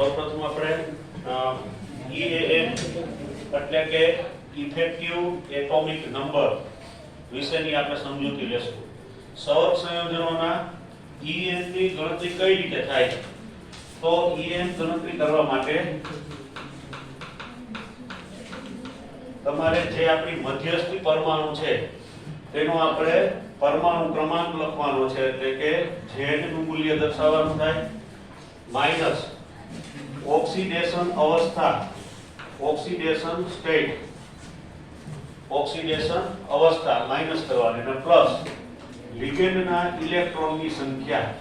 સૌપ્રથમ આપણે EAN એટલે કે ઇફેક્ટિવ એટોમિક નંબર વિશેની આપણે સમજૂતી લેશું. સૌર સંયોજનોના EAN ની ગણતરી કઈ રીતે થાય? તો EAN ગણતરી કરવા માટે તમારે જે આપણી મધ્યસ્થી પરમાણુ છે તેનો આપણે પરમાણુ ક્રમાંક લખવાનો છે, એટલે કે Z નું મૂલ્ય દર્શાવવાનું થાય માઈનસ ઓક્સિડેશન અવસ્થા, ઓક્સિડેશન સ્ટેટ, ઓક્સિડેશન અવસ્થા માઈનસ કરવાની અને પ્લસ લિગેન્ડના ઇલેક્ટ્રોનની સંખ્યા,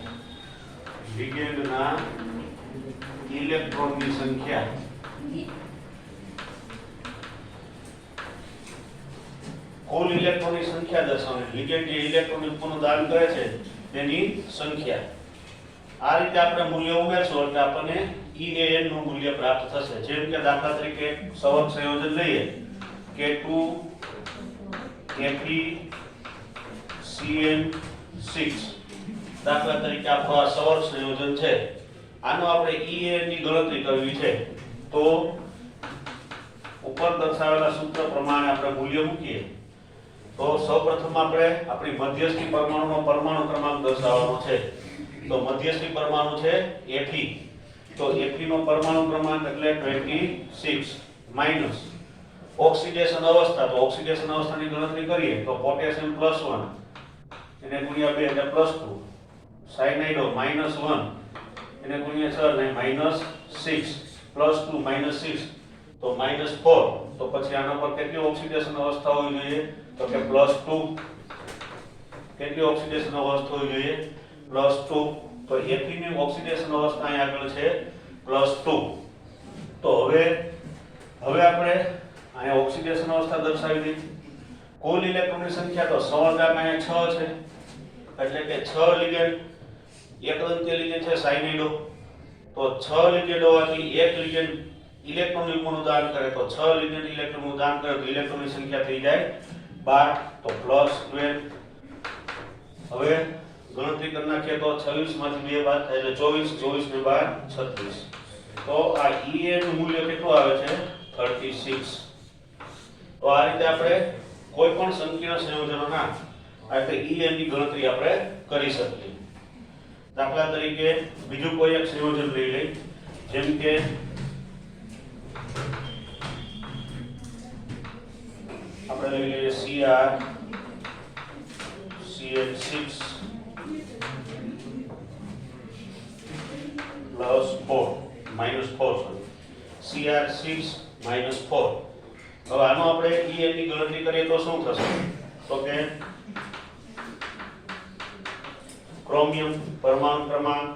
લિગેન્ડના ઇલેક્ટ્રોનની સંખ્યા કુલ ઇલેક્ટ્રોનની સંખ્યા દર્શાવવાની, લિગેન્ડ જે ઇલેક્ટ્રોન દાન કરે છે તેની સંખ્યા. આ રીતે આપણે મૂલ્ય ઉમેરશું એટલે આપણને EAN નું મૂલ્ય પ્રાપ્ત થશે. જેમ કે દાખલા તરીકે સવર્ગ સંયોજન લઈએ K2 FeCN6 દાખલા તરીકે આપણો આ સવર્ગ સંયોજન છે. આનો આપણે EAN ની ગણતરી કરવી છે તો ઉપર દર્શાવેલા સૂત્ર પ્રમાણે આપણે મૂલ્ય મૂકીએ તો સૌપ્રથમ આપણે આપણી મધ્યસ્થી પરમાણુનો પરમાણુ ક્રમાંક દર્શાવવાનો છે. તો મધ્યસ્થી પરમાણુ છે Fe, તો Fe નો પરમાણુ ક્રમાંક એટલે 26 માઈનસ ઓક્સિડેશન અવસ્થા, તો ઓક્સિડેશન અવસ્થાની ગણતરી કરીએ તો પોટેશિયમ +1 એને ગુણ્યા 2 એટલે +2, સાયનાઇડો -1 એને ગુણ્યા 6 એટલે -6, +2 -6 તો -4. તો પછી આના પર કેટલી ઓક્સિડેશન અવસ્થા હોવી જોઈએ? તો કે +2. કેટલી ઓક્સિડેશન અવસ્થા હોવી જોઈએ? +2. તો Fe ની ઓક્સિડેશન અવસ્થા અહીં આગળ છે +2. તો હવે આપણે અહીંયા ઓક્સિડેશન અવસ્થા દર્શાવી દીધી. કુલ ઇલેક્ટ્રોનની સંખ્યા તો સવર્ગામાં અહીંયા 6 છે, એટલે કે 6 લિગેન્ડ, એક દંતીય લિગેન્ડ છે સાયનાઇડો, તો 6 લિગેન્ડ હોવાથી એક લિગેન્ડ ઇલેક્ટ્રોન યુગ્મનું દાન કરે, તો 6 લિગેન્ડ ઇલેક્ટ્રોનનું દાન કરે તો ઇલેક્ટ્રોનની સંખ્યા થઈ જાય 12, તો +12. હવે ગણતરી કરી નાખીએ તો 26 માંથી 2 બાદ થાય એટલે 24, 24 ને 12 36. તો આ EAN નું મૂલ્ય કેટલું આવે છે? 36. તો આ રીતે આપણે કોઈ પણ સંકીર્ણ સંયોજનોના આ રીતે EAN ની ગણતરી આપણે કરી શકીએ. દાખલા તરીકે બીજું કોઈ એક સંયોજન લઈ લઈએ, જેમ કે આપણે લઈ લઈએ CrCN6 +4 -4 CR6 -4. હવે આનો આપણે EAN ની ગણતરી કરીએ તો શું થશે? તો કે ક્રોમિયમ પરમાણુ ક્રમાંક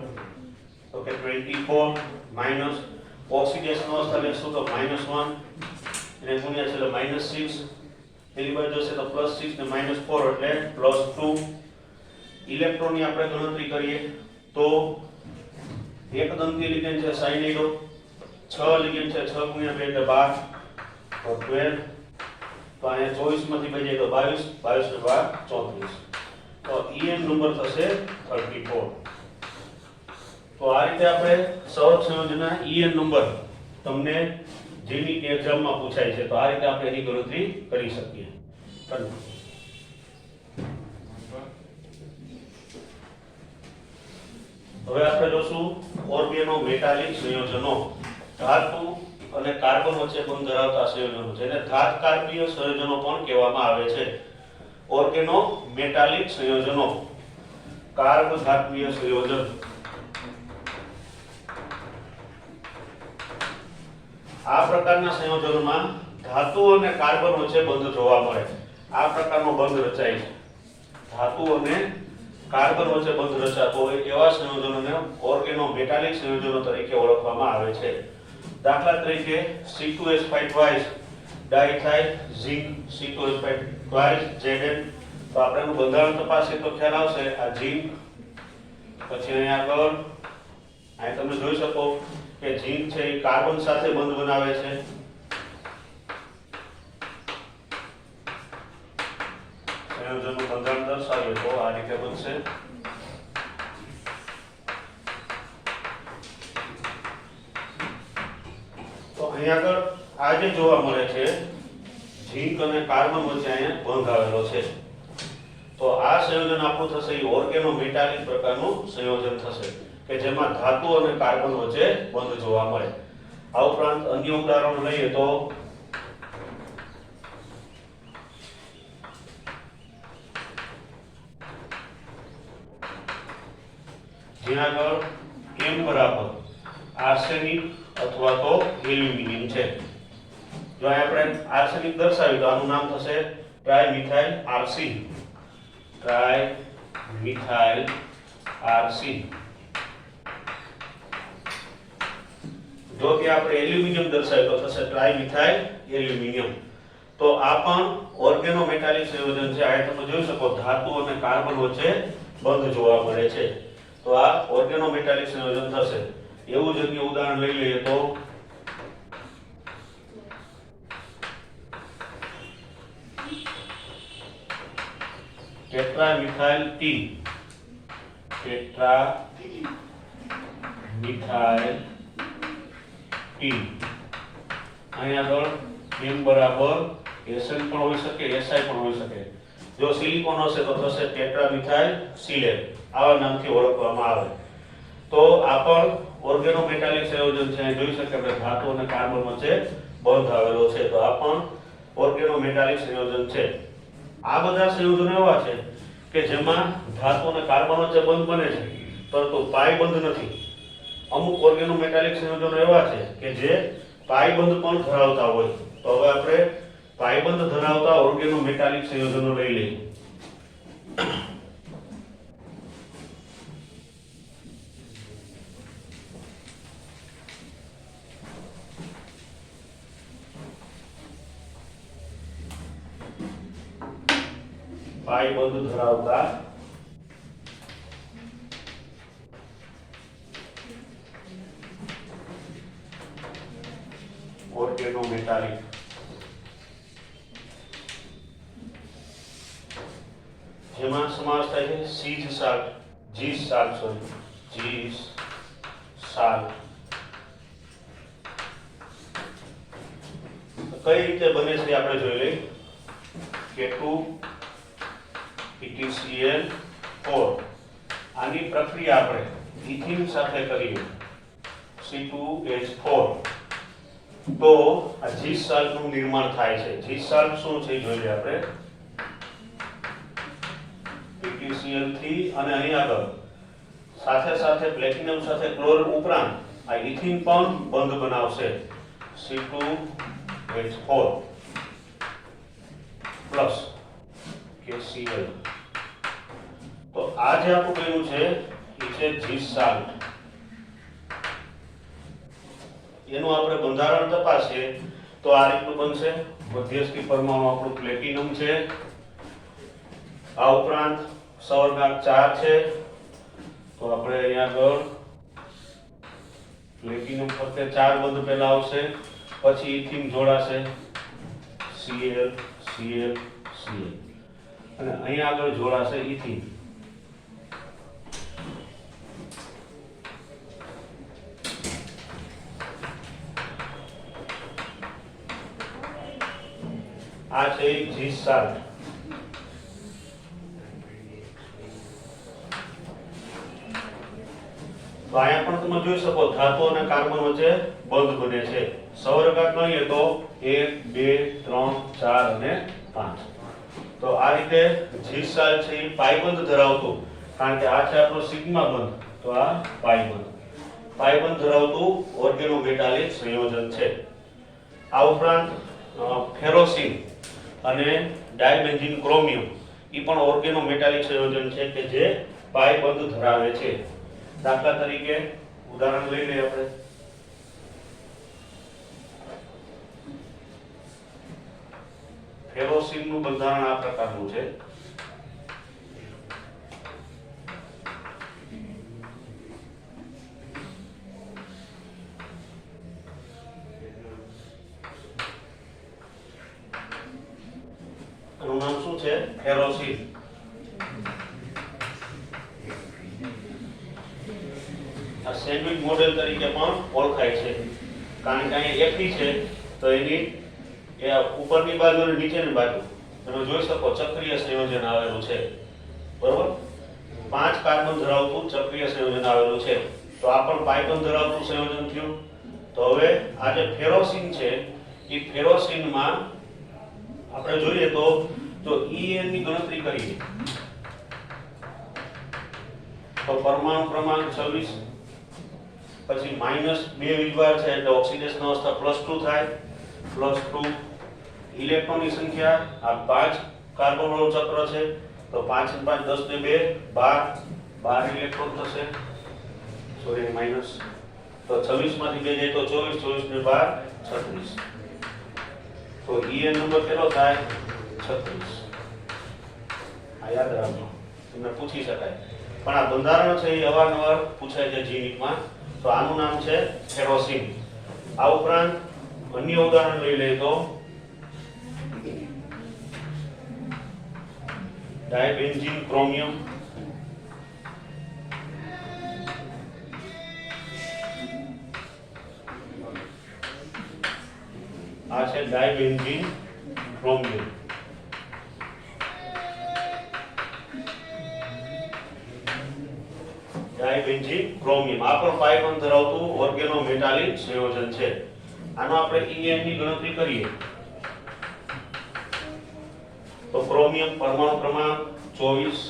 તો કે 24 માઈનસ ઓક્સિડેશન અવસ્થા લેશું તો -1 એને ગુણ્યા છે એટલે -6, પેલી બાજુ જશે તો +6 ને -4 એટલે +2. ઇલેક્ટ્રોનની આપણે ગણતરી કરીએ તો એક દંતીય લિગેન્ડ છે સાયનાઇડો, 6 લિગેન્ડ છે, 6 ગુણ્યા 2 એટલે 12, તો 12. તો અહીંયા 24 માંથી બચે તો 22, 22 ને 12 34. તો EAN નંબર થશે 34. તો આ રીતે આપણે સૌર સંયોજનના EAN નંબર તમને જેની એક્ઝામમાં પૂછાય છે તો આ રીતે આપણે એની ગણતરી કરી શકીએ. હવે આપણે જોશું ઓર્ગેનો મેટાલિક સંયોજનો. ધાતુ અને કાર્બન વચ્ચે બંધ ધરાવતા સંયોજનો, જેને ધાતકાર્બીય સંયોજનો પણ કહેવામાં આવે છે. ઓર્ગેનો મેટાલિક સંયોજનો, કાર્બધાત્મીય સંયોજન. આ પ્રકારના સંયોજનોમાં ધાતુ અને કાર્બન વચ્ચે બંધ જોવા મળે. આ પ્રકારનો બંધ રચાય છે. ધાતુ અને કાર્બન વચ્ચે બંધ રચાતો હોય એવા સંયોજનોને ઓર્ગેનો મેટાલિક સંયોજનો તરીકે ઓળખવામાં આવે છે. દાખલા તરીકે C2H5 twice diethyl zinc, C2H5 twice Zn. તો આપણે એનું બંધારણ તપાસીએ તો ખ્યાલ આવશે. આ ઝિંક, પછી અહીંયા આગળ અહીં તમે જોઈ શકો કે ઝિંક છે એ કાર્બન સાથે બંધ બનાવે છે. સંયોજનનું બંધારણ દર્શાવીએ તો આ રીતે બનશે. અહીંયા આગળ આ જે જોવા મળે છે ઝીંક અને કાર્બન વચ્ચે અહીંયા બંધ આવેલો છે, તો આ સંયોજન આપણું થશે એ ઓર્ગેનોમેટાલિક પ્રકારનું સંયોજન થશે કે જેમાં ધાતુ અને કાર્બન વચ્ચે બંધ જોવા મળે. આ ઉપરાંત અન્ય ઉદાહરણ લઈએ તો જ્યાં આગળ M બરાબર આર્સેનિક અથવા તો એલ્યુમિનિયમ છે. જો આપણે આર્સેનિક દર્શાવ્યું તો આનું નામ થશે ટ્રાઇમિથાઇલ આર્સી, ટ્રાઇમિથાઇલ આરસી. જો કે આપણે એલ્યુમિનિયમ દર્શાવ્યું તો થશે ટ્રાઇમિથાઇલ એલ્યુમિનિયમ. તો આ પણ ઓર્ગેનોમેટાલિક સંયોજન છે. આ તમે જોઈ શકો ધાતુ અને કાર્બન વચ્ચે બંધ જોવા મળે છે, તો આ ઓર્ગેનોમેટાલિક સંયોજન થશે. એવું જ એક ઉદાહરણ લઈ લઈએ તો ટેટ્રામિથાઇલ ટી, ટેટ્રામિથાઇલ ટી. અહીંયા આગળ M બરાબર Sn પણ હોઈ શકે, Si પણ હોઈ શકે. જો સિલિકોન હશે તો થશે ટેટ્રામિથાઇલ સિલેટ, આવા નામથી ઓળખવામાં આવે. તો આ પણ ઓર્ગેનોમેટાલિક સંયોજન છે. જોઈ શકે આપણે ધાતુ અને કાર્બન વચ્ચે બંધ આવેલો છે, તો આ પણ ઓર્ગેનોમેટાલિક સંયોજન છે. આ બધા સંયોજનો એવા છે કે જેમાં ધાતુ અને કાર્બન વચ્ચે બંધ બને છે પરંતુ પાઈ બંધ નથી. અમુક ઓર્ગેનોમેટાલિક સંયોજનો એવા છે કે જે પાઈ બંધ પણ ધરાવતા હોય. તો હવે આપણે પાઈ બંધ ધરાવતા ઓર્ગેનોમેટાલિક સંયોજનો લઈ લઈએ. પાઈ બંધ ધરાવતા ઓર્ગેનોમેટાલિક. જેમાં સમાવેશ થાય છે સીઝ સાલ્ટ, જીસ સાલ્ટ, જીસ સાલ્ટ. કઈ રીતે બને છે આપણે જોઈ લઈએ. K2PtCl4. આની પ્રક્રિયા આપણે ઇથિન સાથે કરીએ C2H4 તો આ જીસ સાલ્ટ નું નિર્માણ થાય છે. જીસ સાલ્ટ શું છે જોઈએ આપણે. PtCl3 અને અહીં આગળ સાથે સાથે પ્લેટિનમ સાથે ક્લોર ઉપરાંત આ ઇથિન પણ બંધ બનાવશે C2H4 પ્લસ KCl. તો આ જે આપણું બન્યું છે એ છે જીસ સાલ્ટ. એનું આપણે બંધારણ તપાસીએ તો આ રીતનું બનશે. મધ્યસ્થી પરમાણુ આપણું પ્લેટિનમ છે, આ ઉપરાંત સવર્ગાંક 4 છે, તો આપણે અહીંયા આગળ પ્લેટિનમ ફક્ત 4 બંધ પહેલા આવશે, પછી ઇથિન જોડાશે Cl Cl Cl અને અહીંયા આગળ જોડાશે ઇથિન. આ છે જીસ સાલ્ટ. તો અહીંયા પણ તમે જોઈ શકો ધાતુ અને કાર્બન વચ્ચે બંધ બને છે. સવર્ગાંક ગણીએ તો 1 2 3 4 અને 5. તો આ રીતે જીસ સાલ્ટ છે એ પાઈ બંધ ધરાવતું, કારણ કે આ છે આપણો સિગ્મા બંધ, તો આ પાઈ બંધ ધરાવતું ઓર્ગેનોમેટાલિક સંયોજન છે. આ ઉપરાંત ફેરોસિન અને ડાયબેન્ઝીન ક્રોમિયમ એ પણ ઓર્ગેનોમેટાલિક સંયોજન છે કે જે પાઈ બંધ ધરાવે છે. દાખલા તરીકે ઉદાહરણ લઈ લઈએ આપણે. ફેરોસિન નું બંધારણ આ પ્રકારનું છે. આનું નામ શું છે? ફેરોસિન. આ સેન્ડવિચ મોડેલ તરીકે પણ ઓળખાય છે. કારણ કે અહીંયા Fe છે તો એની એ ઉપરની બાજુ અને નીચેની બાજુ તમે જોઈ શકો ચક્રીય સંયોજન આવેલું છે, બરોબર? 5 કાર્બન ધરાવતું ચક્રીય સંયોજન આવેલું છે. તો આ પણ પાઇ બંધ ધરાવતું સંયોજન થયું. તો હવે આ જે ફેરોસીન છે એ ફેરોસીનમાં આપણે જોઈએ તો જો En ની ગણતરી કરીએ તો પરમાણુ ક્રમાંક 26, પછી -2 વીજભાર છે એટલે ઓક્સિડેશન અવસ્થા +2 થાય, +2. ઇલેક્ટ્રોનની સંખ્યા આ 5 કાર્બન વાળું ચક્ર છે તો 5 × 5 10 ને 2 12 ઇલેક્ટ્રોન થશે, સોરી માઈનસ. તો 26 માંથી 2 જાય તો 24, 24 ને 12 36. તો En નંબર કેટલો થાય? 36. આ યાદ રાખજો, તમને પૂછી શકાય. પણ આ બંધારણ છે એ અવારનવાર પૂછાય છે જીનીટમાં. તો આનું નામ છે ફેરોસીન. આ ઉપરાંત અન્ય ઉદાહરણ લઈ લઈએ તો ડાયબેન્ઝીન ક્રોમિયમ, આ છે ડાયબેન્ઝીન ક્રોમિયમ. ડાયબેન્ઝીન ક્રોમિયમ આ પણ પાઇ બંધ ધરાવતું ઓર્ગેનોમેટાલિક સંયોજન છે. આનો આપણે En ની ગણતરી કરીએ તો ક્રોમિયમ પરમાણુ ક્રમાંક 24,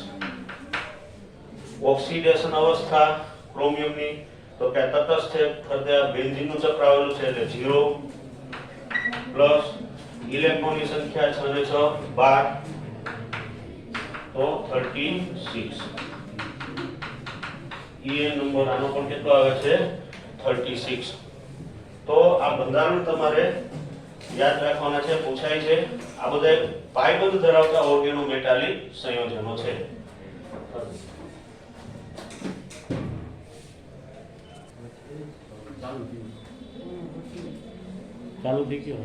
ઓક્સિડેશન અવસ્થા ક્રોમિયમની તો કે તટસ્થ છે ફરતે બેન્ઝીનનું ચક્ર આવેલું છે એટલે 0, પ્લસ ઇલેક્ટ્રોનની સંખ્યા 6 ને 6 12 તો 36. En નંબર આનો પણ કેટલો આવે છે? 36. તો આ બંધારણ તમારે યાદ રાખવાના છે, પૂછાય છે. આ બધા પાયબંધ ધરાવતા ઓર્ગેનોમેટાલિક સંયોજનો છે. ચાલુ થઈ ગયું.